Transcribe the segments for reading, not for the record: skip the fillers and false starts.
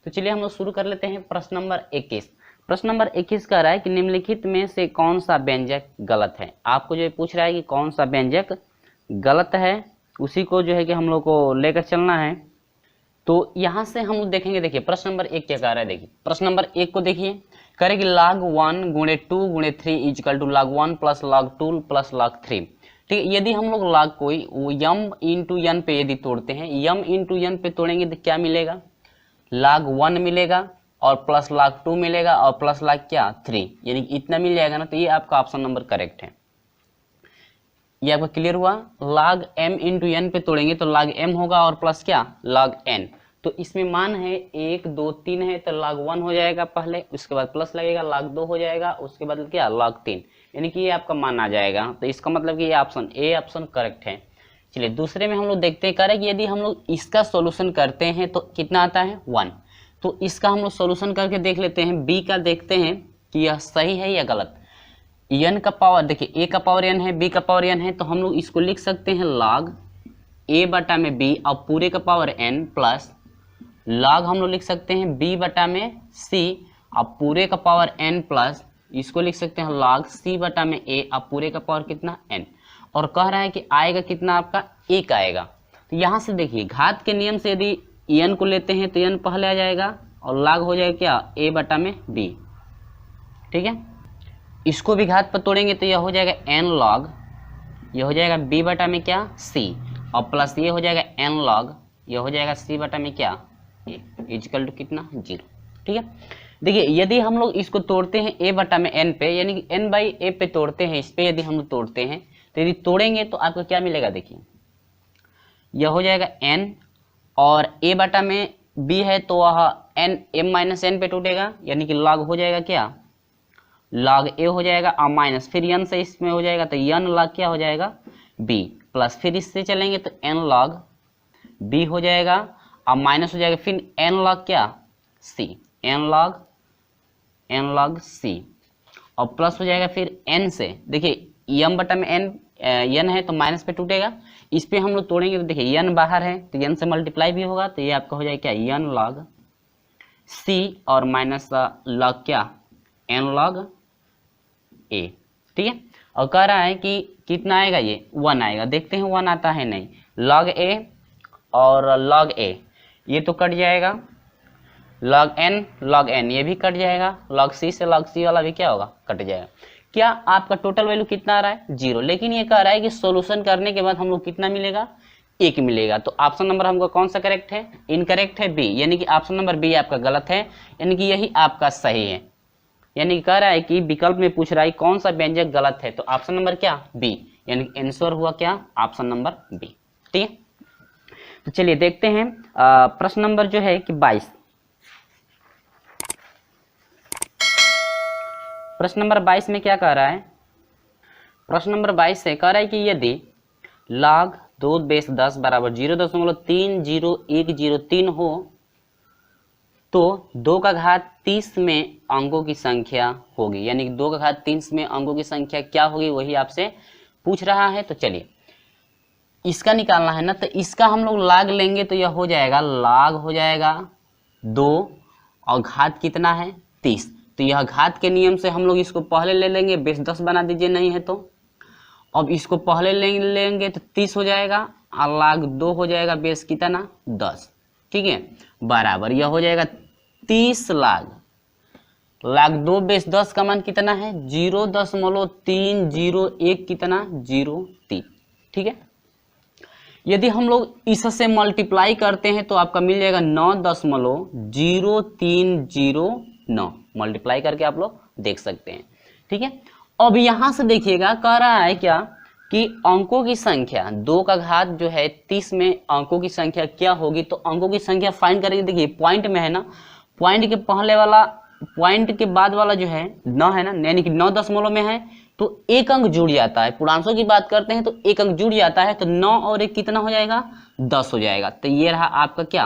तो चलिए हम लोग शुरू कर लेते हैं। प्रश्न नंबर 21। प्रश्न नंबर 21 कह रहा है कि निम्नलिखित में से कौन सा व्यंजक गलत है। आपको जो पूछ रहा है कि कौन सा व्यंजक गलत है, उसी को जो है कि हम लोग को लेकर चलना है। तो यहाँ से हम लोग देखेंगे, देखिए प्रश्न नंबर 1 क्या कह रहा है। देखिए प्रश्न नंबर 1 को देखिए, कह रहे कि log 1 गुणे 2 गुणे 3 equal to log 1 plus log 2 plus log 3। ठीक है, यदि हम लोग log कोई m इंटू n पे यदि तोड़ते हैं, m इंटू n पे तोड़ेंगे तो क्या मिलेगा, log 1 मिलेगा और प्लस log 2 मिलेगा और प्लस log क्या 3, यानी कि इतना मिल जाएगा ना। तो ये आपका ऑप्शन नंबर करेक्ट है। ये आपका क्लियर हुआ। log m इंटू n पे तोड़ेंगे तो log m होगा और प्लस क्या log n। तो इसमें मान है 1 2 3 है तो log 1 हो जाएगा पहले, उसके बाद प्लस लगेगा log 2 हो जाएगा, उसके बाद क्या log 3, यानी कि ये आपका मान आ जाएगा। तो इसका मतलब कि ये ऑप्शन ए ऑप्शन करेक्ट है। चलिए दूसरे में हम लोग देखते हैं, कह रहे कि यदि हम लोग इसका सॉल्यूशन करते हैं तो कितना आता है 1। तो इसका हम लोग सॉल्यूशन करके देख लेते हैं। बी का देखते हैं कि यह सही है या गलत। n का पावर देखिए, a का पावर n है, b का पावर n है, तो हम लोग इसको लिख सकते हैं log a बटा में b और पूरे का पावर n प्लस log हम लोग लिख सकते हैं b बटा में c और पूरे का पावर n प्लस इसको लिख सकते हैं log c बटा में a और पूरे का पावर कितना n। और कह रहा है कि आएगा कितना आपका 1 आएगा। तो यहाँ से देखिए घात के नियम से यदि n को लेते हैं तो n पहले आ जाएगा और log हो जाएगा क्या a बटा में b। ठीक है, इसको भी घात पर तोड़ेंगे तो यह हो जाएगा n log, यह हो जाएगा b बटा में क्या c और प्लस ये हो जाएगा n log, यह हो जाएगा c बटा में क्या इक्वल टू कितना 0। ठीक है, देखिए यदि हम लोग इसको तोड़ते हैं a बटा में n पे, यानी कि n बाई a पे तोड़ते हैं, इस पे यदि हम लोग तोड़ते हैं तो यदि तोड़ेंगे तो आपको क्या मिलेगा, देखिए यह हो जाएगा n और a बटा में b है तो वह n m माइनस n पे टूटेगा, यानी कि log हो जाएगा क्या log a हो जाएगा और माइनस फिर n से इसमें हो जाएगा तो n log क्या हो जाएगा b प्लस फिर इससे चलेंगे तो n log b हो जाएगा और माइनस हो जाएगा फिर n log क्या c, n log c और प्लस हो जाएगा फिर n से, देखिए m बटा में n है तो माइनस पे टूटेगा, इस पे हम लोग तोड़ेंगे तो देखिए n बाहर है तो n से मल्टीप्लाई भी होगा, तो ये आपका हो जाएगा क्या n log c और माइनस log क्या n log a। ठीक है, और कह रहा है कि कितना आएगा, ये 1 आएगा। देखते हैं 1 आता है नहीं, log a और log a ये तो कट जाएगा, log n ये भी कट जाएगा, log c से log c वाला भी क्या होगा कट जाएगा। क्या आपका टोटल वैल्यू कितना आ रहा है 0, लेकिन ये कह रहा है कि सॉल्यूशन करने के बाद हम लोग कितना मिलेगा 1 मिलेगा। तो ऑप्शन नंबर हमको कौन सा करेक्ट है, इनकरेक्ट है बी, यानी कि ऑप्शन नंबर बी आपका गलत है, यानी कि यही आपका सही है। यानी कि कह रहा है कि विकल्प में पूछ रहा है कौन सा व्यंजक गलत है, तो ऑप्शन नंबर क्या बी, यानी कि आंसर हुआ क्या ऑप्शन नंबर बी। ठीक है, तो चलिए देखते हैं प्रश्न नंबर जो है कि 22। प्रश्न नंबर 22 में क्या कह रहा है, प्रश्न नंबर 22 से कह रहा है कि यदि log 2 बेस 10 बराबर 0.30103 हो तो 2 का घात 30 में अंकों की संख्या होगी, यानी कि 2 का घात 30 में अंकों की संख्या क्या होगी वही आपसे पूछ रहा है। तो चलिए इसका निकालना है ना, तो इसका हम लोग log लेंगे तो यह हो जाएगा log हो जाएगा 2 और घात कितना है 30, तो यह घात के नियम से हम लोग इसको पहले ले लेंगे, बेस 10 बना दीजिए नहीं है तो। अब इसको पहले लेंगे तो 30 हो जाएगा और log 2 हो जाएगा बेस कितना 10। ठीक है, बराबर यह हो जाएगा 30 log 2 बेस 10 का मान कितना है 0.301 कितना 03। ठीक है, यदि हम लोग इससे मल्टीप्लाई करते हैं तो आपका मिल जाएगा 9.0309, मल्टीप्लाई करके आप लोग देख सकते हैं। ठीक है, अब यहां से देखिएगा कह रहा है क्या कि अंकों की संख्या 2 का घात जो है 30 में अंकों की संख्या क्या होगी, तो अंकों की संख्या फाइंड करेंगे। देखिए पॉइंट में है ना, पॉइंट के पहले वाला पॉइंट के बाद वाला जो है 9 है ना, यानी कि 9 दशमलव में है तो एक अंक जुड़ जाता है, पूर्णांकों की बात करते हैं तो एक अंक जुड़ जाता है, तो 9 और 1 कितना हो जाएगा 10 हो जाएगा। तो ये रहा आपका क्या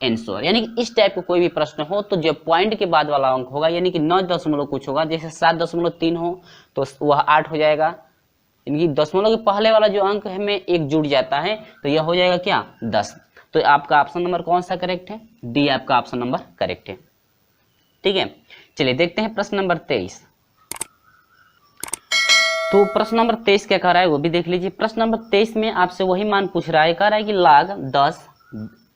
आंसर। यानी कि इस टाइप का कोई भी प्रश्न हो तो जब पॉइंट के बाद वाला अंक होगा, यानी कि 9 दशमलव कुछ होगा, जैसे 7.3 हो तो वह 8 हो जाएगा, यानी कि दशमलव के पहले वाला जो अंक है में 1 जुड़ जाता है तो यह हो जाएगा क्या 10। तो आपका ऑप्शन नंबर कौन सा करेक्ट है? डी आपका ऑप्शन नंबर करेक्ट है। ठीक है, चलिए देखते हैं प्रश्न नंबर 23। तो प्रश्न नंबर 23 क्या कह रहा है वो भी देख लीजिए। प्रश्न नंबर 23 में आपसे वही मान पूछ रहा है, कह रहा है कि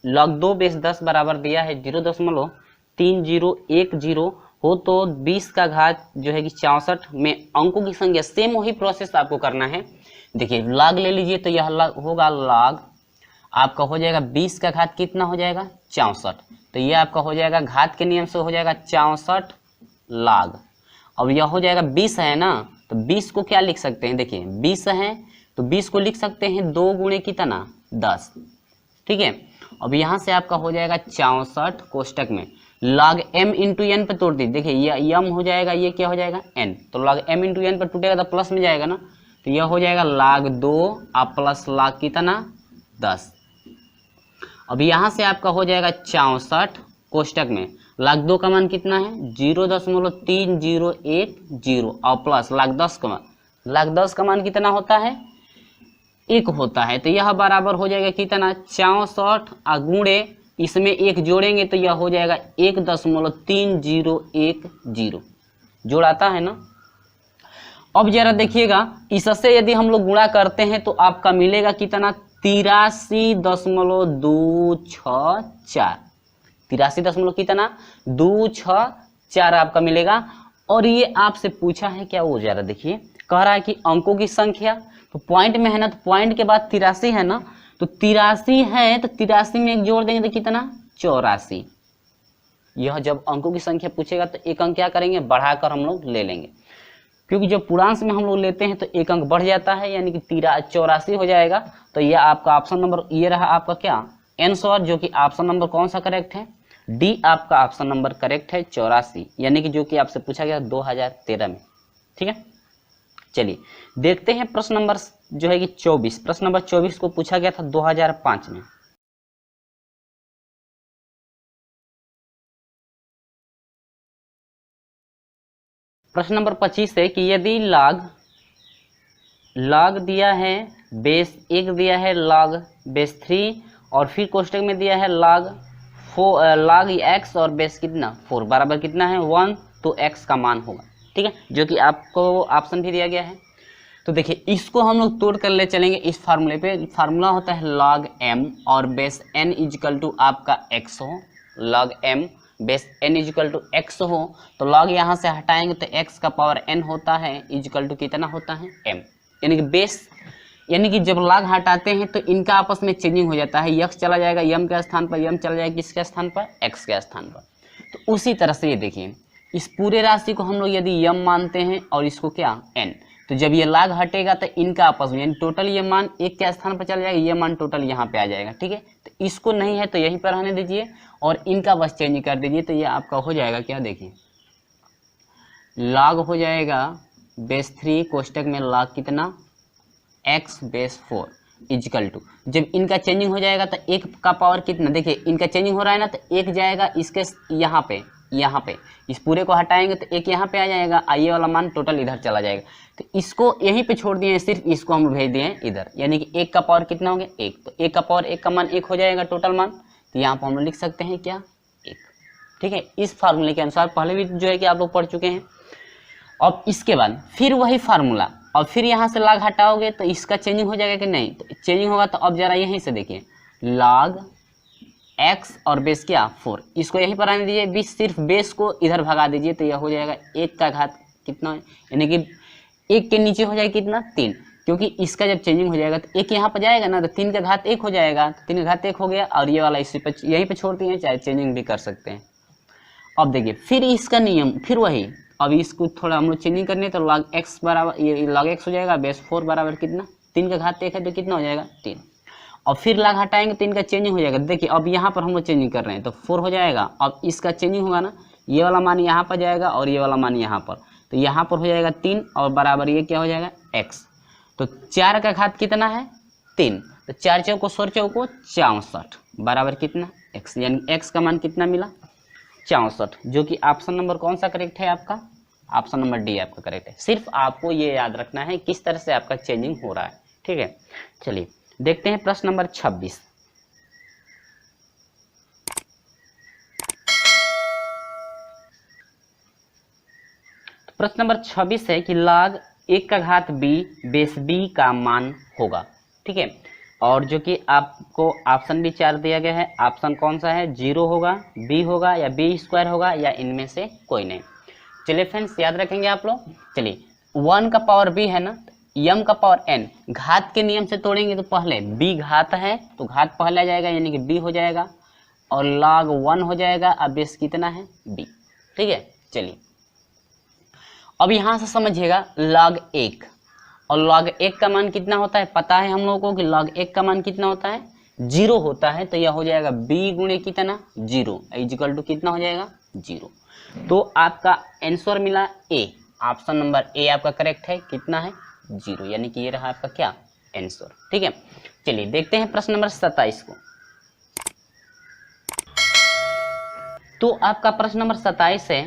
log 2 बेस 10 बराबर दिया है 0.3010 हो तो 20 का घात जो है कि 64 में अंकों की संख्या, सेम वही प्रोसेस आपको करना है। देखिए log ले लीजिए तो यह होगा log आपका हो जाएगा 20 का घात कितना हो जाएगा 64, तो यह आपका हो जाएगा घात के नियम से हो जाएगा 64 log। अब यह हो जाएगा 20 है ना, तो 20 को क्या लिख सकते हैं, देखिए 20 है तो 20 को लिख सकते हैं 2 गुणे कितना 10। ठीक है, अब यहाँ से आपका हो जाएगा 64 कोष्टक में log m इंटू एन पर तोड़ दीजिए। देखिए ये m हो जाएगा, ये क्या हो जाएगा n, तो log m इंटू एन पर टूटेगा तो प्लस में जाएगा ना, तो यह हो जाएगा log 2 आप प्लस log कितना 10। अब यहाँ से आपका हो जाएगा 64 कोष्टक में log 2 का मान कितना है 0.3010 और प्लस log 10 का मान, log 10 का मान कितना होता है 1 होता है, तो यह बराबर हो जाएगा कितना 64 गुणे इसमें 1 जोड़ेंगे तो यह हो जाएगा 1.3010 जोड़ आता है ना। अब जरा देखिएगा इससे यदि हम लोग गुणा करते हैं तो आपका मिलेगा कितना 83.264, 83.264 आपका मिलेगा। और ये आपसे पूछा है क्या, वो जरा देखिए, कह रहा है कि अंकों की संख्या, तो पॉइंट में है ना, तो पॉइंट के बाद 83 है ना, तो 83 है तो 83 में 1 जोड़ देंगे तो कितना 84। यह जब अंकों की संख्या पूछेगा तो एक अंक क्या करेंगे बढ़ाकर हम लोग ले लेंगे, क्योंकि जब पूर्णांश में हम लोग लेते हैं तो एक अंक बढ़ जाता है, यानी कि 84 हो जाएगा। तो यह आपका ऑप्शन नंबर, ये रहा आपका क्या आंसर, जो कि ऑप्शन नंबर कौन सा करेक्ट है, डी आपका ऑप्शन नंबर करेक्ट है 84, यानी कि जो कि आपसे पूछा गया 2013 में। ठीक है, चलिए देखते हैं प्रश्न नंबर जो है कि 24। प्रश्न नंबर 24 को पूछा गया था 2005 में। प्रश्न नंबर 25 है कि यदि log दिया है बेस 1 दिया है log बेस 3 और फिर कोष्टक में दिया है log x और बेस कितना 4 बराबर कितना है 1, तो x का मान होगा। ठीक है, जो कि आपको ऑप्शन भी दिया गया है। तो देखिए इसको हम लोग तोड़ कर ले चलेंगे इस फार्मूले पे। फार्मूला होता है log m और बेस n इजिकल टू आपका x हो, log m base n equal to x हो, तो log यहाँ से हटाएंगे तो x का पावर n होता है इजिकल टू कितना होता है m, यानी कि बेस, यानी कि जब log हटाते हैं तो इनका आपस में चेंजिंग हो जाता है, x चला जाएगा m के स्थान पर, m चला जाएगा किसके स्थान पर x के स्थान पर। तो उसी तरह से ये देखिए इस पूरे राशि को हम लोग यदि m मानते हैं और इसको क्या n, तो जब ये log हटेगा तो इनका आपस में यानी टोटल ये मान 1 के स्थान पर चला जाएगा, ये मान टोटल यहाँ पे आ जाएगा। ठीक है, तो इसको नहीं है तो यहीं पर रहने दीजिए और इनका बस चेंज कर दीजिए, तो ये आपका हो जाएगा क्या, देखिए log हो जाएगा बेस 3 कोष्टक में log कितना x बेस 4 इजिकल टू, जब इनका चेंजिंग हो जाएगा तो 1 का पावर कितना, देखिए इनका चेंजिंग हो रहा है ना, तो 1 जाएगा इसके यहाँ पे इस पूरे को हटाएंगे तो 1 यहाँ पे आ जाएगा, ये वाला मान टोटल इधर चला जाएगा, तो इसको यहीं पे छोड़ दिए, सिर्फ इसको हम भेज दिए इधर, यानी कि 1 का पावर कितना हो गया 1, तो 1 का पावर 1 का मान 1 हो जाएगा टोटल मान, तो यहाँ पर हम लोग लिख सकते हैं क्या 1। ठीक है, इस फार्मूले के अनुसार पहले भी जो है कि आप लोग पढ़ चुके हैं। अब इसके बाद फिर वही फार्मूला, और फिर यहाँ से log हटाओगे तो इसका चेंजिंग हो जाएगा कि नहीं, तो चेंजिंग होगा। तो अब जरा यहीं से देखिए log x और बेस क्या 4, इसको यहीं पर आने दीजिए, बीस सिर्फ बेस को इधर भगा दीजिए, तो यह हो जाएगा 1 का घात कितना, यानी कि 1 के नीचे हो जाएगा कितना 3, क्योंकि इसका जब चेंजिंग हो जाएगा तो 1 यहाँ पर जाएगा ना, तो 3 का घात 1 हो जाएगा, तो 3 का घात 1 हो गया, और ये वाला इसी पर यहीं पर छोड़ते हैं, चाहे चेंजिंग भी कर सकते हैं। अब देखिए फिर इसका नियम फिर वही, अब इसको थोड़ा हम लोग चेंजिंग करने, तो log x बराबर ये log x हो जाएगा बेस 4 बराबर कितना 3 का घात 1 है, तो कितना हो जाएगा 3, और फिर log हटाएंगे तो इनका चेंजिंग हो जाएगा। देखिए अब यहाँ पर हम लोग चेंजिंग कर रहे हैं तो 4 हो जाएगा, अब इसका चेंजिंग होगा ना, ये वाला मान यहाँ पर जाएगा और ये वाला मान यहाँ पर, तो यहाँ पर हो जाएगा 3 और बराबर ये क्या हो जाएगा x, तो 4 का घात कितना है 3, तो 4 चौको 16 चौको 64 बराबर कितना x, यानी x का मान कितना मिला 64, जो कि ऑप्शन नंबर कौन सा करेक्ट है आपका, ऑप्शन नंबर डी आपका करेक्ट है। सिर्फ आपको ये याद रखना है किस तरह से आपका चेंजिंग हो रहा है। ठीक है, चलिए देखते हैं प्रश्न नंबर 26। प्रश्न नंबर 26 है कि log 1 का घात b बेस b का मान होगा। ठीक है, और जो कि आपको ऑप्शन भी 4 दिया गया है। ऑप्शन कौन सा है? 0 होगा, b होगा, या b स्क्वायर होगा, या इनमें से कोई नहीं। चलिए फ्रेंड्स, याद रखेंगे आप लोग। चलिए 1 का पावर b है ना, m का पावर n, घात के नियम से तोड़ेंगे तो पहले b घात है तो घात पहले आ जाएगा, यानी कि b हो जाएगा, और log 1 हो जाएगा। अब बेस कितना है? b। ठीक है, चलिए अब यहाँ से समझिएगा log 1, और log 1 का मान कितना होता है? पता है हम लोगों को कि log 1 का मान कितना होता है? 0 होता है। तो यह हो जाएगा b गुणे कितना? 0 इक्वल टू कितना हो जाएगा? 0। तो आपका आंसर मिला ए, ऑप्शन नंबर ए आपका करेक्ट है। कितना है? 0, यानी कि ये रहा आपका क्या? आंसर। ठीक है, चलिए देखते हैं प्रश्न नंबर 27 को। तो आपका प्रश्न नंबर 27 है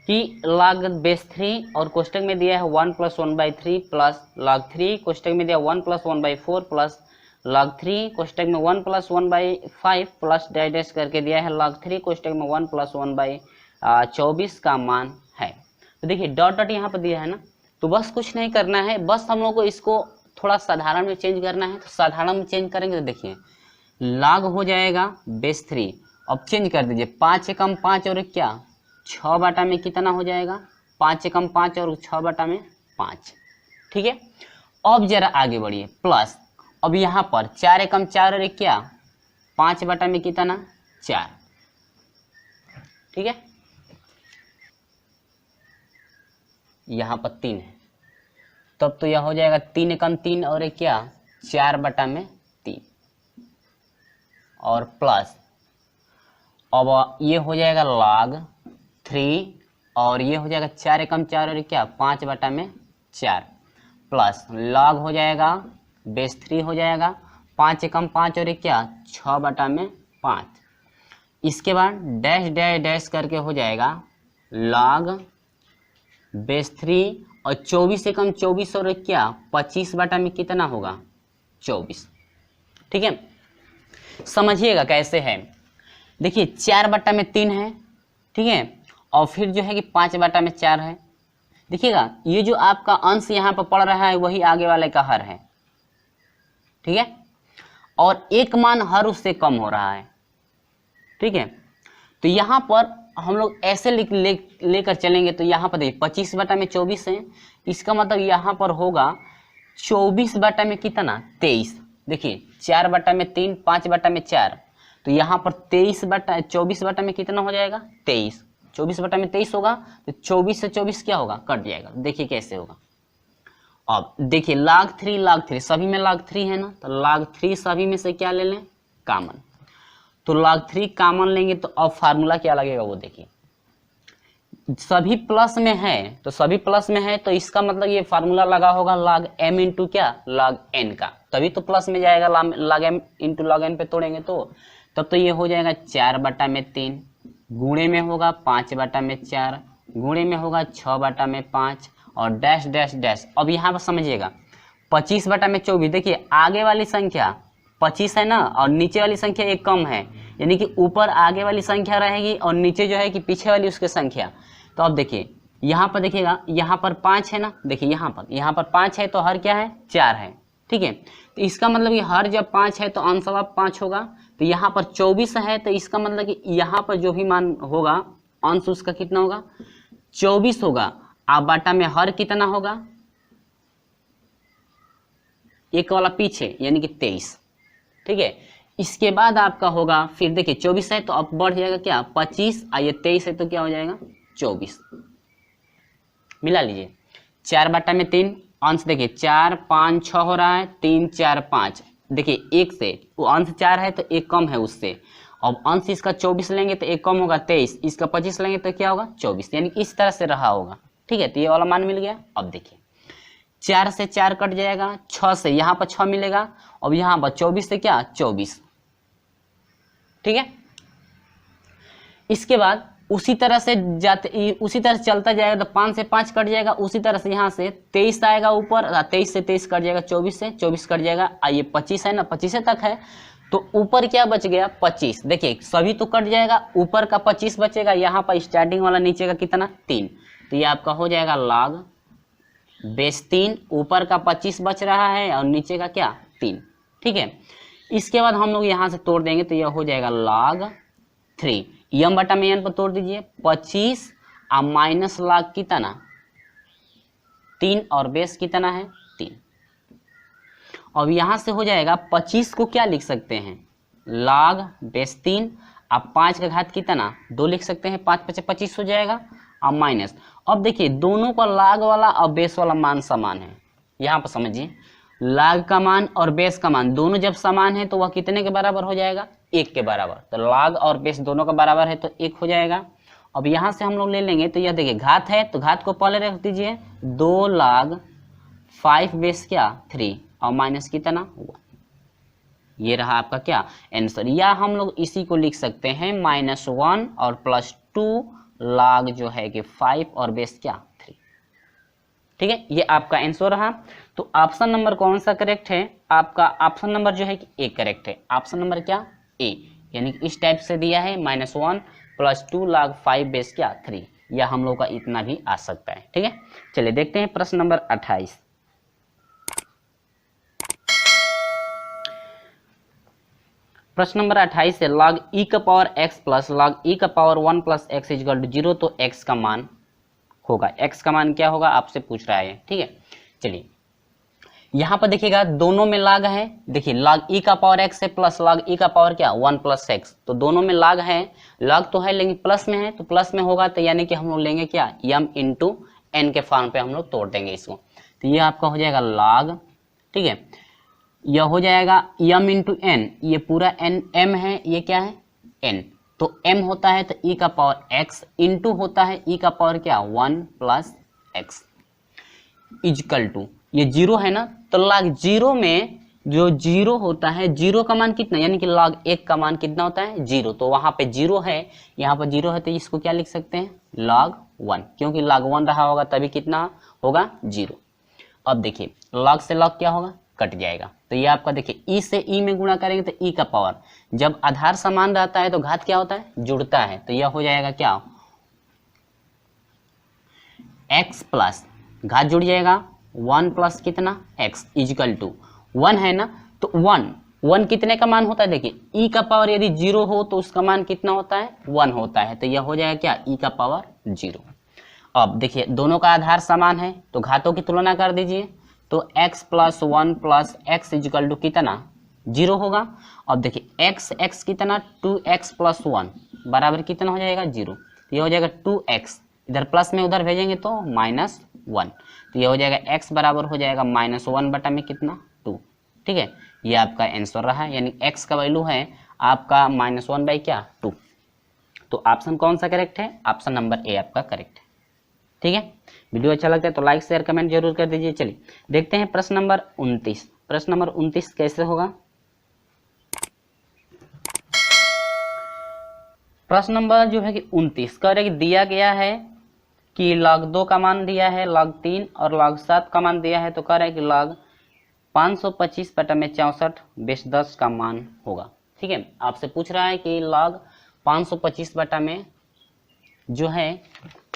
कि log बेस 3 और कोष्टक में दिया है 1 + 1/3 प्लस log 3, कोष्टक में दिया 1 + 1/4 प्लस log 3, कोष्टक में 1 + 1/5 प्लस डैश डैश करके दिया है log 3, कोष्टक में 1 + 1/24 का मान है। तो देखिए डॉट डॉट यहाँ पर दिया है ना, तो बस कुछ नहीं करना है, बस हम लोग को इसको थोड़ा साधारण में चेंज करना है। तो साधारण में चेंज करेंगे तो देखिए log हो जाएगा बेस 3। अब चेंज कर दीजिए, 5 से कम 5 और क्या 6 बटा में कितना हो जाएगा? 5 से कम 5 और 6 बटा में 5। ठीक है, अब जरा आगे बढ़िए, प्लस अब यहाँ पर 4 एकम 4 और क्या 5 बटा में कितना? 4। ठीक है, यहाँ पर 3 है, तब तो यह हो जाएगा 3 एकम 3 और क्या 4 बटा में 3, और प्लस अब ये हो जाएगा log 3, और ये हो जाएगा 4 एकम 4 और क्या 5 बटा में 4, प्लस log हो जाएगा बेस 3 हो जाएगा 5 एकम 5 और क्या 6 बटा में 5। इसके बाद डैश डैश डैश करके हो जाएगा log बेस 3 और 24 एकम 24 और क्या 25 बटा में कितना होगा? 24। ठीक है, समझिएगा कैसे है। देखिए 4 बटा में 3 है, ठीक है, और फिर जो है कि 5 बटा में 4 है। देखिएगा ये जो आपका अंश यहाँ पर पड़ रहा है वही आगे वाले का हर है। ठीक है, और एक मान हर उससे कम हो रहा है। ठीक है, तो यहाँ पर हम लोग ऐसे लेकर चलेंगे तो यहाँ पर देखिए 25 बटा में 24 है, इसका मतलब यहाँ पर होगा 24 बटा में कितना? 23। देखिए 4 बटा में 3, 5 बटा में 4, तो यहाँ पर 24 बटा में कितना हो जाएगा? 23। 24 बटा में 23 होगा, तो 24 से 24 क्या होगा? कट जाएगा। देखिए कैसे होगा। अब देखिए log 3 सभी में log 3 है ना, तो log 3 सभी में से क्या ले लें? कॉमन। तो log 3 कॉमन लेंगे तो अब फार्मूला क्या लगेगा वो देखिए, सभी प्लस में है तो सभी प्लस में है, तो इसका मतलब ये फार्मूला लगा होगा log m इंटू क्या log n का, तभी तो प्लस में जाएगा। log m into log n पे तोड़ेंगे तो तब तो ये हो जाएगा 4 बटा में 3, गुणे में होगा 5 बटा में 4, गुणे में होगा 6 बटा में 5, और डैश डैश डैश। अब यहाँ पर समझिएगा 25 बटा में 24, देखिए आगे वाली संख्या 25 है ना, और नीचे वाली संख्या एक कम है, यानी कि ऊपर आगे वाली संख्या रहेगी और नीचे जो है कि पीछे वाली उसकी संख्या। तो अब देखिए यहाँ पर देखिएगा, यहाँ पर 5 है ना, देखिए यहाँ पर 5 है तो हर क्या है? 4 है। ठीक है, तो इसका मतलब कि हर जब 5 है तो अंश 5 होगा। तो यहाँ पर 24 है, तो इसका मतलब कि यहाँ पर जो भी मान होगा अंश उसका कितना होगा? 24 होगा। आप बाटा में हर कितना होगा? एक वाला पीछे, यानी कि 23। ठीक है, इसके बाद आपका होगा फिर देखिए 24 है तो अब बढ़ जाएगा क्या 25, ये 23 है तो क्या हो जाएगा 24। मिला लीजिए 4 बटा में 3, अंश देखिए 4 5 6 हो रहा है, 3 4 5, देखिए एक से वो अंश 4 है तो एक कम है उससे। अब अंश इसका 24 लेंगे तो एक कम होगा 23, इसका 25 लेंगे तो क्या होगा 24, यानी इस तरह से रहा होगा। ठीक है, तो ये वाला मान मिल गया। अब देखिए 4 से 4 कट जाएगा, 6 से यहाँ पर 6 मिलेगा, अब यहाँ पर 24 से क्या 24। ठीक है, इसके बाद उसी तरह से चलता जाएगा, तो 5 से 5 कट जाएगा, उसी तरह से यहाँ से 23 आएगा ऊपर, 23 से 23 कट जाएगा, 24 से 24 कट जाएगा, ये 25 है ना, 25 तक है तो ऊपर क्या बच गया 25। देखिए सभी तो कट जाएगा, ऊपर का 25 बचेगा, यहाँ पर स्टार्टिंग वाला नीचे का कितना 3, तो ये आपका हो जाएगा log बेस 3, ऊपर का 25 बच रहा है और नीचे का क्या 3, ठीक है। इसके बाद हम लोग यहाँ से तोड़ देंगे तो यह हो जाएगा log 3, यम बटा में एन पर तोड़ दीजिए 25 और माइनस log कितना 3 और बेस कितना है 3। अब यहाँ से हो जाएगा 25 को क्या लिख सकते हैं log बेस 3, अब 5 का घात कितना 2 लिख सकते हैं, 5 × 25 हो जाएगा और माइनस। अब देखिए दोनों का log वाला और बेस वाला मान समान है, यहाँ पर समझिए log का मान और बेस का मान दोनों जब समान है तो वह कितने के बराबर हो जाएगा 1 के बराबर। तो log और बेस दोनों का बराबर है तो 1 हो जाएगा। अब यहाँ से हम लोग ले लेंगे तो यह देखिए घात है तो घात को पहले रख दीजिए 2 log 5 बेस क्या 3 और माइनस कितना 1, ये रहा आपका क्या आंसर। या हम लोग इसी को लिख सकते हैं -1 और +2 log जो है कि 5 और बेस क्या 3, ठीक है, ये आपका आंसर रहा। तो ऑप्शन नंबर कौन सा करेक्ट है आपका, ऑप्शन नंबर जो है कि ए करेक्ट है। ऑप्शन नंबर क्या ए, यानी कि इस टाइप से दिया है -1 +2 log 5 बेस क्या 3, या हम लोग का इतना भी आ सकता है, ठीक है। चलिए देखते हैं प्रश्न नंबर 28। प्रश्न नंबर 28 है log e का power x plus log e का power 1 plus x equal to 0, तो x का मान होगा, x का मान क्या होगा आपसे पूछ रहा है, ठीक है। चलिए यहाँ पर देखिएगा दोनों में log है, देखिए log e का पावर x है प्लस log e का पावर क्या 1 प्लस x, तो दोनों में log है, log तो है लेकिन प्लस में है तो प्लस में होगा, तो यानी कि हम लोग लेंगे क्या m इंटू n के फॉर्म पे हम लोग तोड़ देंगे इसको, तो ये आपका हो जाएगा log, ठीक है। यह हो जाएगा m इंटू एन, ये पूरा n m है, ये क्या है n, तो m होता है तो e का पावर x इंटू होता है e का पावर क्या 1 प्लस x इजकल टू, ये 0 है ना, तो log 0 में जो 0 होता है 0 का मान कितना, यानी कि log 1 का मान कितना होता है 0, तो वहां पे 0 है, यहाँ पर 0 है तो इसको क्या लिख सकते हैं log 1, क्योंकि log 1 रहा होगा तभी कितना होगा 0। अब देखिए log से log क्या होगा कट जाएगा, तो ये आपका देखिए e से e में गुणा करेंगे तो e का पावर, जब आधार समान रहता है तो घात क्या होता है जुड़ता है, तो यह हो जाएगा क्या x प्लस घात जुड़ जाएगा 1 प्लस कितना x इजकल टू 1 है ना, तो 1 कितने का मान होता है, देखिए e का पावर यदि 0 हो तो उसका मान कितना होता है 1 होता है, तो यह हो जाएगा क्या e का पावर 0। अब देखिए दोनों का आधार समान है तो घातों की तुलना कर दीजिए, तो x plus 1 plus x equal to कितना 0 होगा। अब देखिए x कितना 2x प्लस 1 बराबर कितना हो जाएगा 0, तो ये हो जाएगा 2x, इधर प्लस में उधर भेजेंगे तो -1, तो ये हो जाएगा x बराबर हो जाएगा -1 बटा में कितना 2, ठीक है, ये आपका आंसर रहा, यानी x का वैल्यू है आपका -1 बाई क्या 2। तो ऑप्शन कौन सा करेक्ट है, ऑप्शन नंबर ए आपका करेक्ट है, ठीक है। वीडियो अच्छा लगता है तो लाइक शेयर कमेंट जरूर कर दीजिए। चलिए देखते हैं प्रश्न नंबर 29। प्रश्न नंबर 29 कैसे होगा, प्रश्न नंबर जो है कि 29 कह रहे कि दिया गया है कि log 2 का मान दिया है, log 3 और log 7 का मान दिया है, तो कह रहे हैं कि log 525 बटा में 64 बेस 10 का मान होगा, ठीक है। आपसे पूछ रहा है कि log 525 बटा में जो है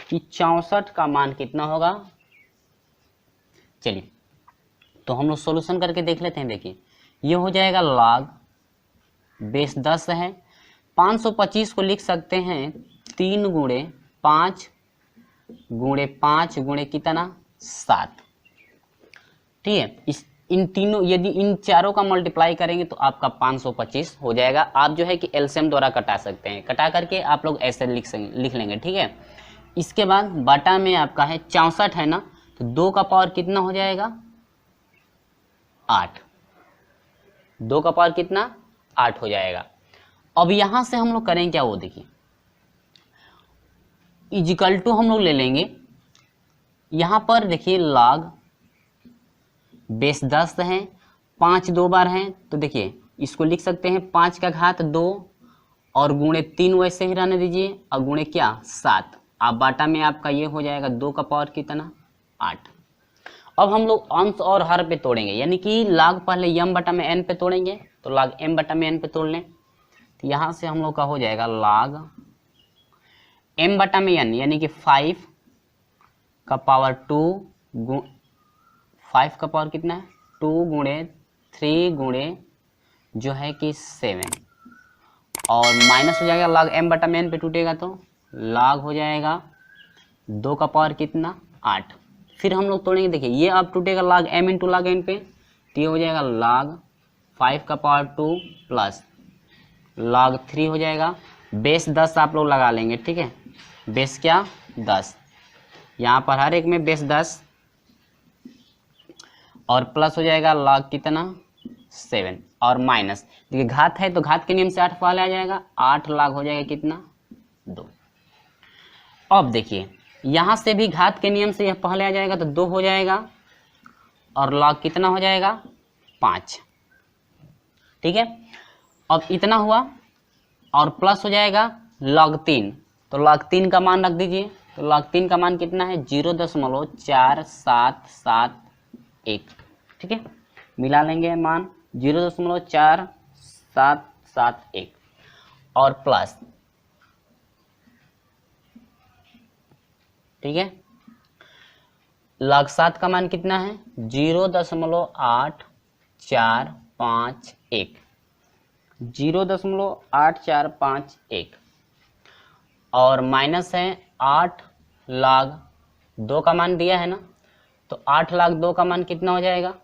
कि 64 का मान कितना होगा। चलिए तो हम लोग सॉल्यूशन करके देख लेते हैं। देखिए ये हो जाएगा log बेस 10 है, 525 को लिख सकते हैं 3 गुणे 5 गुणे 5 गुणे कितना 7, ठीक है। इन तीनों यदि इन चारों का मल्टीप्लाई करेंगे तो आपका 525 हो जाएगा। आप जो है कि एलसीएम द्वारा कटा सकते हैं, कटा करके आप लोग ऐसे लिख लेंगे, ठीक है। इसके बाद बटा में आपका है 64 है ना, तो 2 का पावर कितना हो जाएगा 8, 2 का पावर कितना 8 हो जाएगा। अब यहां से हम लोग करें क्या, वो देखिए इजिकल टू हम लोग ले लेंगे, यहां पर देखिए log बेस 10 है, 5 2 बार है, तो देखिए इसको लिख सकते हैं 5 का घात 2 और गुणे 3 वैसे ही रहने दीजिए और गुणे क्या 7, आप बाटा में आपका ये हो जाएगा 2 का पावर कितना 8। अब हम लोग अंश और हर पे तोड़ेंगे, यानी कि log पहले m बटा में n पे तोड़ेंगे, तो log m बटा में n पे तोड़ लें, तो यहाँ से हम लोग का हो जाएगा log m बटा में n, यानी कि 5 का पावर 2 5 का पावर कितना है 2 गुणे 3 गुणे जो है कि 7 और माइनस हो जाएगा log m बटा में n पे टूटेगा तो log हो जाएगा 2 का पावर कितना 8। फिर हम लोग तोड़ेंगे, देखिए ये अब टूटेगा log m into log n पे, तो ये हो जाएगा log 5 का पावर 2 प्लस log 3 हो जाएगा। बेस 10 आप लोग लगा लेंगे, ठीक है, बेस क्या 10, यहाँ पर हर एक में बेस 10 और प्लस हो जाएगा log कितना 7 और माइनस, देखिए घात है तो घात के नियम से 8 पहले आ जाएगा, 8 log हो जाएगा कितना 2। अब देखिए यहाँ से भी घात के नियम से यह पहले आ जाएगा तो 2 हो जाएगा और log कितना हो जाएगा 5, ठीक है। अब इतना हुआ और प्लस हो जाएगा log 3, तो log 3 का मान रख दीजिए, तो log 3 का मान कितना है 0.4771, ठीक है, मिला लेंगे मान 0.4771 और प्लस, ठीक है, log 7 का मान कितना है 0.8451, 0.8451 और माइनस है 8 log 2 का मान दिया है ना, तो 8 log 2 का मान कितना हो जाएगा,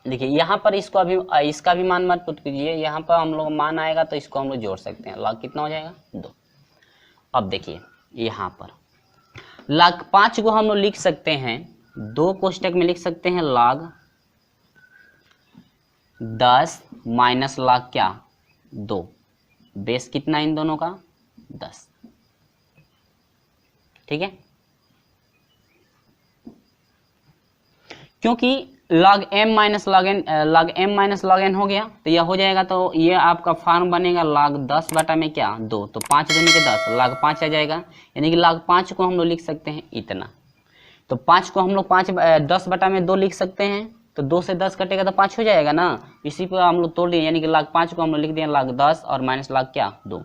देखिए यहाँ पर इसको अभी इसका भी मान मत पुट कीजिए, यहाँ पर हम लोग मान आएगा तो इसको हम लोग जोड़ सकते हैं, log कितना हो जाएगा 2। अब देखिए यहाँ पर log 5 को हम लोग लिख सकते हैं 2 कोष्टक में लिख सकते हैं log 10 माइनस log क्या 2, बेस कितना इन दोनों का 10, ठीक है, क्योंकि log m minus log n हो गया तो यह हो जाएगा, तो ये आपका फॉर्म बनेगा log 10 बटा में क्या 2, तो 5 दूनी के 10 log 5 आ जाएगा, यानी कि log 5 को हम लोग लिख सकते हैं इतना, तो 5 को हम लोग 10 बटा में 2 लिख सकते हैं, तो 2 से 10 कटेगा तो 5 हो जाएगा ना, इसी पर हम लोग तोड़ दिए, यानी कि log 5 को हम लोग लिख दिए log 10 और माइनस log क्या 2,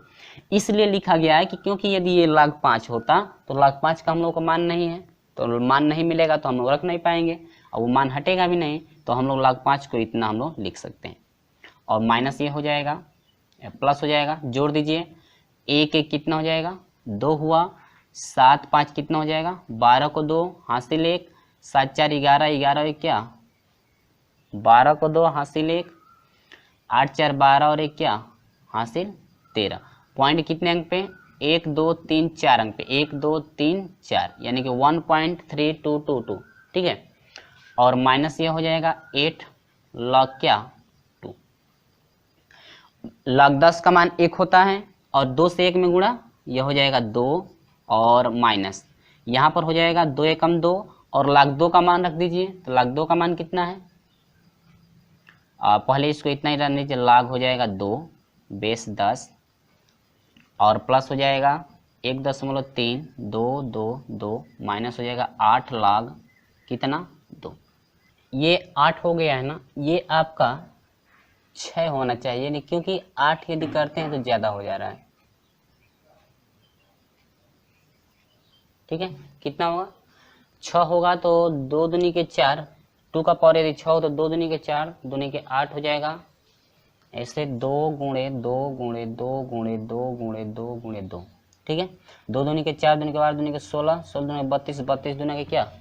इसलिए लिखा गया है कि क्योंकि यदि ये log 5 होता तो log 5 का हम लोग को मान नहीं है, तो मान नहीं मिलेगा तो हम लोग रख नहीं पाएंगे और वो मान हटेगा भी नहीं, तो हम लोग log 5 को इतना हम लोग लिख सकते हैं और माइनस ये हो जाएगा प्लस हो जाएगा, जोड़ दीजिए 1 1 कितना हो जाएगा 2 हुआ, 7 5 कितना हो जाएगा 12 को 2 हासिल 1, 7 4 11 11 1 क्या 12 को 2 हासिल 1, 8 4 12 और 1 क्या हासिल 13, पॉइंट कितने अंक पे 1 2 3 4 अंक पे 1 2 3 4, यानी कि 1.3222, ठीक है, और माइनस ये हो जाएगा 8 log क्या 2, log 10 का मान 1 होता है और 2 से 1 में गुणा ये हो जाएगा 2 और माइनस यहाँ पर हो जाएगा 2 एकम 2 और log 2 का मान रख दीजिए, तो log 2 का मान कितना है, पहले इसको इतना ही रख दीजिए, log हो जाएगा 2 बेस 10 और प्लस हो जाएगा 1.322 माइनस हो जाएगा 8 log कितना 2, ये 8 हो गया है ना, ये आपका 6 होना चाहिए नहीं, क्योंकि 8 यदि करते हैं तो ज़्यादा हो जा रहा है, ठीक है, कितना होगा 6 होगा तो 2 दूनी के 4, 2 का पावर यदि 6 हो तो 2 दूनी के 4 दूनी के 8 हो जाएगा, ऐसे 2 गुणे 2 गुणे 2 गुणे 2 गुणे 2 गुणे 2, ठीक है, 2 दूनी के 4 दूनी के 12 दूनी के 16 16 दूनी के 32 32 दूनी के क्या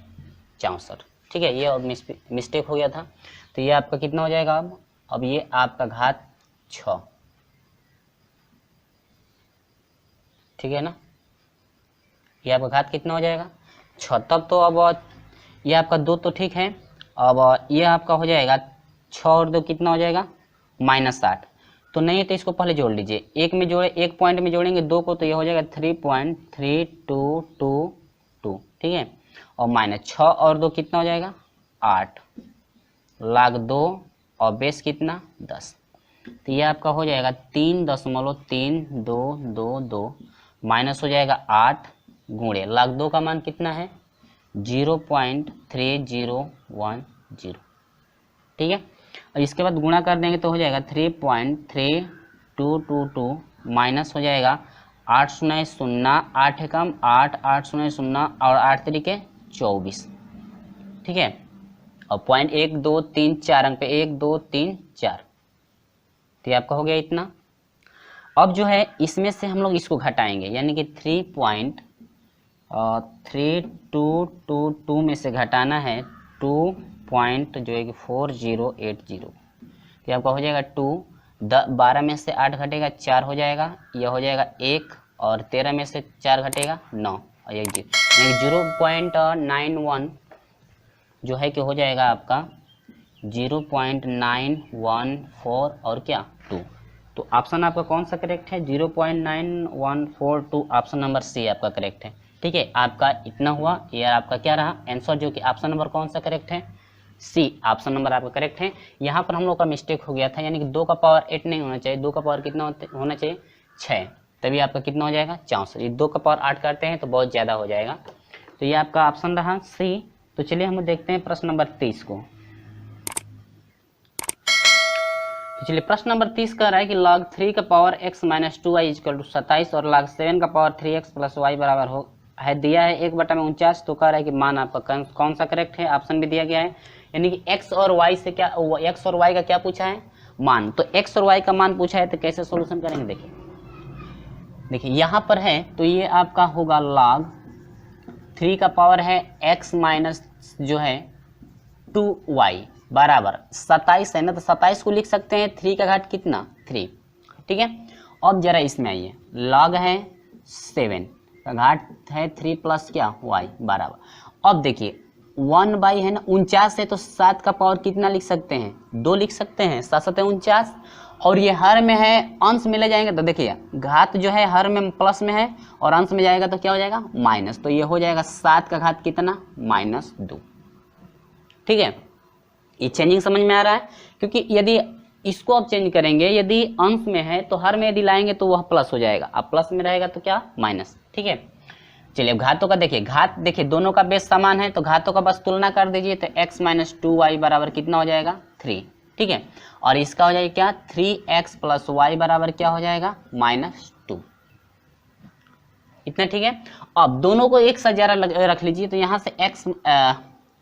64, ठीक है, ये और मिस्टेक हो गया था, तो ये आपका कितना हो जाएगा अब ये आपका घात 6, ठीक है ना, ये आपका घात कितना हो जाएगा 6, तब तो अब ये आपका 2 तो ठीक है, अब ये आपका हो जाएगा 6 और 2 कितना हो जाएगा -8, तो नहीं है तो इसको पहले जोड़ लीजिए, एक में जोड़े एक पॉइंट में जोड़ेंगे 2 को तो ये हो जाएगा 3.3222, ठीक है, और -6 और 2 कितना हो जाएगा 8 log 2 और बेस कितना 10, तो ये आपका हो जाएगा 3.3222 माइनस हो जाएगा 8 गुणे log 2 का मान कितना है 0.3010, ठीक है, और इसके बाद गुणा कर देंगे तो हो जाएगा 3.3222 माइनस हो जाएगा 8 शून्य 0, 8 एकम 8, 8 शून्य 0 और 8 तरीके 24, ठीक है। और पॉइंट 1 2 3 4 अंक पे 1 2 3 4, तो ये आपका हो गया इतना। अब जो है इसमें से हम लोग इसको घटाएंगे, यानी कि 3.3222 में से घटाना है 2 पॉइंट जो है कि 4080, तो आपका हो जाएगा 2। 12 में से 8 घटेगा 4 हो जाएगा, यह हो जाएगा 1, और 13 में से 4 घटेगा 9 और 1 0.91 जो है कि हो जाएगा आपका 0.914 और क्या 2। तो ऑप्शन आपका कौन सा करेक्ट है? 0.9142, ऑप्शन नंबर सी आपका करेक्ट है, ठीक है। आपका इतना हुआ, ये आपका क्या रहा आंसर, जो कि ऑप्शन नंबर कौन सा करेक्ट है? सी, ऑप्शन नंबर आपका करेक्ट है। यहाँ पर हम लोग का मिस्टेक हो गया था, यानी कि 2 का पावर 8 नहीं होना चाहिए, 2 का पावर कितना होना चाहिए 6, तभी आपका कितना हो जाएगा 64। ये 2 का पावर 8 करते हैं तो बहुत ज़्यादा हो जाएगा, तो ये आपका ऑप्शन रहा सी। तो चलिए हम देखते हैं प्रश्न नंबर 30 को। तो चलिए प्रश्न नंबर 30 कह रहा है कि log 3 का power x minus 2y equal to 27 और log 7 का पावर 3x प्लस y बराबर हो है दिया है 1/49। तो कह रहा है कि मान आपका कौन सा करेक्ट है? ऑप्शन भी दिया गया है, यानी कि x और y से क्या, x और y का क्या पूछा है? मान। तो x और y का मान पूछा है, तो कैसे सोल्यूशन करेंगे? देखिए यहाँ पर है, तो ये आपका होगा log 3 का पावर है x माइनस जो है 2y बराबर 27 है ना, तो 27 को लिख सकते हैं 3 का घात कितना 3, ठीक है। अब जरा इसमें आइए, log है 7 का घात है 3 प्लस क्या y बराबर, अब देखिए 1 है ना 49 है, तो 7 का पावर कितना लिख सकते हैं? 2 लिख सकते हैं, 7 7 49, और ये हर में है, अंश में ले जाएंगे तो देखिए घात जो है हर में प्लस में है और अंश में जाएगा तो क्या हो जाएगा माइनस, तो ये हो जाएगा 7 का घात कितना -2, ठीक है। ये चेंजिंग समझ में आ रहा है, क्योंकि यदि इसको आप चेंज करेंगे, यदि अंश में है तो हर में यदि लाएंगे तो वह प्लस हो जाएगा, अब प्लस में रहेगा तो क्या माइनस, ठीक है। चलिए अब घातों का देखिए, घात देखिए दोनों का बेस समान है, तो घातों का बस तुलना कर दीजिए, तो x माइनस 2y बराबर कितना हो जाएगा 3, ठीक है। और इसका हो जाएगा क्या 3x प्लस y बराबर क्या हो जाएगा -2, इतना, ठीक है। अब दोनों को एक साथ जरा रख लीजिए, तो यहाँ से x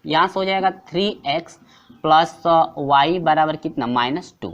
यहाँ से हो जाएगा 3x प्लस y बराबर कितना -2।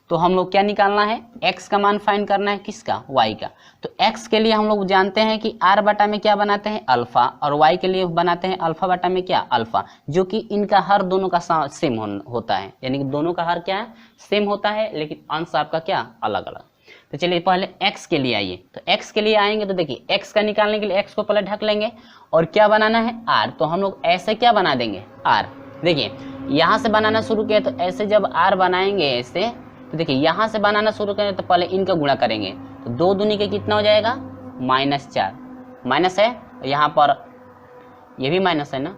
तो हम लोग क्या निकालना है? x का मान फाइंड करना है, किसका? y का। तो x के लिए हम लोग जानते हैं कि r बटा में क्या बनाते हैं अल्फा, और y के लिए बनाते हैं अल्फा बटा में क्या अल्फा, जो कि इनका हर दोनों का सेम होता है, यानी कि दोनों का हर क्या है सेम होता है, लेकिन अंश आपका क्या अलग अलग। तो चलिए पहले x के लिए आइए, तो x के लिए आएंगे तो देखिए x का निकालने के लिए x को पहले ढक लेंगे, और क्या बनाना है r, तो हम लोग ऐसे क्या बना देंगे r, देखिए यहाँ से बनाना शुरू किया, तो ऐसे जब r बनाएंगे ऐसे, तो देखिए यहाँ से बनाना शुरू करें तो पहले इनका गुणा करेंगे, तो 2 दूनी के कितना हो जाएगा -4, माइनस है यहाँ पर, ये भी माइनस है ना,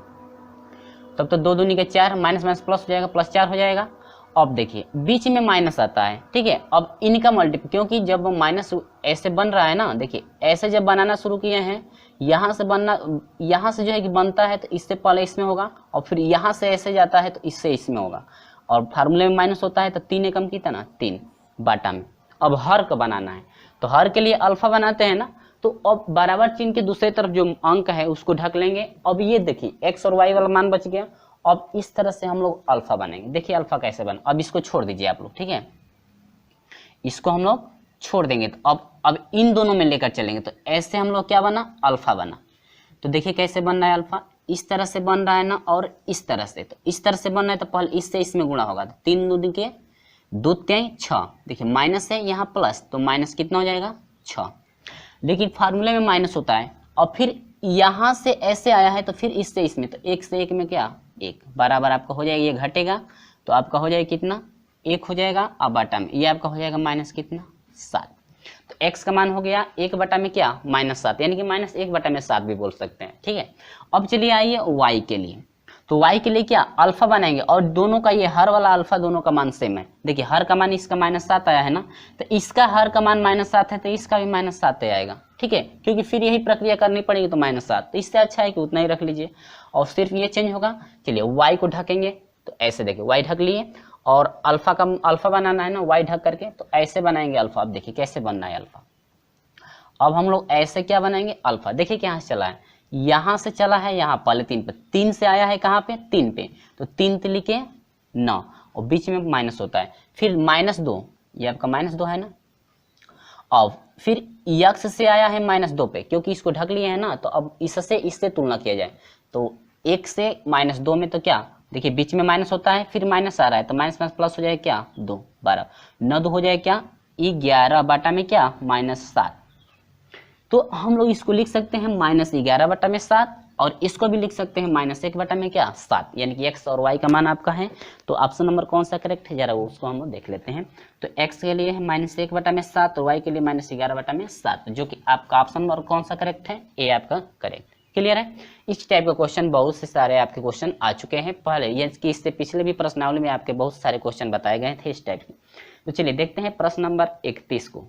तब तो 2 दूनी के 4, माइनस माइनस प्लस हो जाएगा, +4 हो जाएगा। अब देखिए बीच में माइनस आता है, ठीक है। अब इनका मल्टीप्लाई, क्योंकि जब माइनस ऐसे बन रहा है ना, देखिए ऐसे जब बनाना शुरू किए हैं, यहाँ से बनना, यहाँ से जो है कि बनता है तो इससे पहले इसमें होगा, और फिर यहाँ से ऐसे जाता है तो इससे इसमें होगा, और फार्मूले में माइनस होता है तो 3 एकम कितना 3 बाटा में। अब हर का बनाना है, तो हर के लिए अल्फा बनाते हैं ना, तो अब बराबर चिन्ह के दूसरी तरफ जो अंक है उसको ढक लेंगे। अब ये देखिए x और y वाला मान बच गया, अब इस तरह से हम लोग अल्फा बनेंगे। देखिए अल्फा कैसे बना, अब इसको छोड़ दीजिए आप लोग, ठीक है, इसको हम लोग छोड़ देंगे, तो अब इन दोनों में लेकर चलेंगे, तो ऐसे हम लोग क्या बना अल्फा बना। तो देखिए कैसे बन रहा है अल्फा, इस तरह से बन रहा है ना, और इस तरह से, तो इस तरह से बन रहा है, तो पहले इससे इसमें गुणा होगा, तो 3 दूनी के 2 3 6, देखिए माइनस है यहाँ प्लस, तो माइनस कितना हो जाएगा 6, लेकिन फार्मूले में माइनस होता है, और फिर यहाँ से ऐसे आया है तो फिर इससे इसमें, तो 1 से 1 में क्या 1 बराबर आपका हो जाएगा, ये घटेगा तो आपका हो जाएगा कितना 1 हो जाएगा, अब बटा में ये आपका हो जाएगा माइनस कितना 7। तो x का मान हो गया 1 बटा में क्या -7, यानी कि -1 बटा में 7 भी बोल सकते हैं, ठीक है। अब चलिए आइए y के लिए, तो y के लिए क्या अल्फा बनाएंगे, और दोनों का ये हर वाला अल्फा दोनों का मान सेम है। देखिए हर का मान इसका -7 आया है ना, तो इसका हर का मान -7 है, तो इसका भी -7 आएगा, ठीक है, क्योंकि फिर यही प्रक्रिया करनी पड़ेगी, तो -7, तो इससे अच्छा है कि उतना ही रख लीजिए, और सिर्फ ये चेंज होगा। चलिए y को ढकेंगे, तो ऐसे देखिए y ढक लिए, और अल्फा का अल्फा बनाना है ना y ढक करके, तो ऐसे बनाएंगे अल्फा। अब देखिए कैसे बनना है अल्फा, अब हम लोग ऐसे क्या बनाएंगे, अल्फा। देखिए कहाँ से चला है, यहाँ से चला है, यहाँ पहले 3 पे, 3 से आया है कहाँ पे, 3 पे, तो 3 लिखे 9 और बीच में माइनस होता है, फिर -2, ये आपका -2 है ना। अब फिर यक्स से आया है -2 पे, क्योंकि इसको ढक लिए हैं ना, तो अब इससे तुलना किया जाए तो 1 से -2 में तो क्या, देखिए बीच में माइनस होता है, फिर माइनस आ रहा है, तो माइनस माइनस प्लस हो जाएगा क्या, 2, 12, 9 2 हो जाएगा क्या, 11 बटा में क्या, -7। तो हम लोग इसको लिख सकते हैं -11 बटा में 7, और इसको भी लिख सकते हैं -1 बटा में क्या, 7, यानी कि x और y का मान आपका है। तो ऑप्शन नंबर कौन सा करेक्ट है, जरा उसको हम लोग देख लेते हैं। तो x के लिए है -1 बटा में 7 और y के लिए -11 बटा में 7, जो कि आपका ऑप्शन नंबर कौन सा करेक्ट है, ए आपका करेक्ट। क्लियर है। इस टाइप का क्वेश्चन बहुत से सारे आपके क्वेश्चन आ चुके हैं पहले, ये कि इससे पिछले भी प्रश्नावली में आपके बहुत सारे क्वेश्चन बताए गए थे इस टाइप के। तो चलिए देखते हैं प्रश्न नंबर 31 को।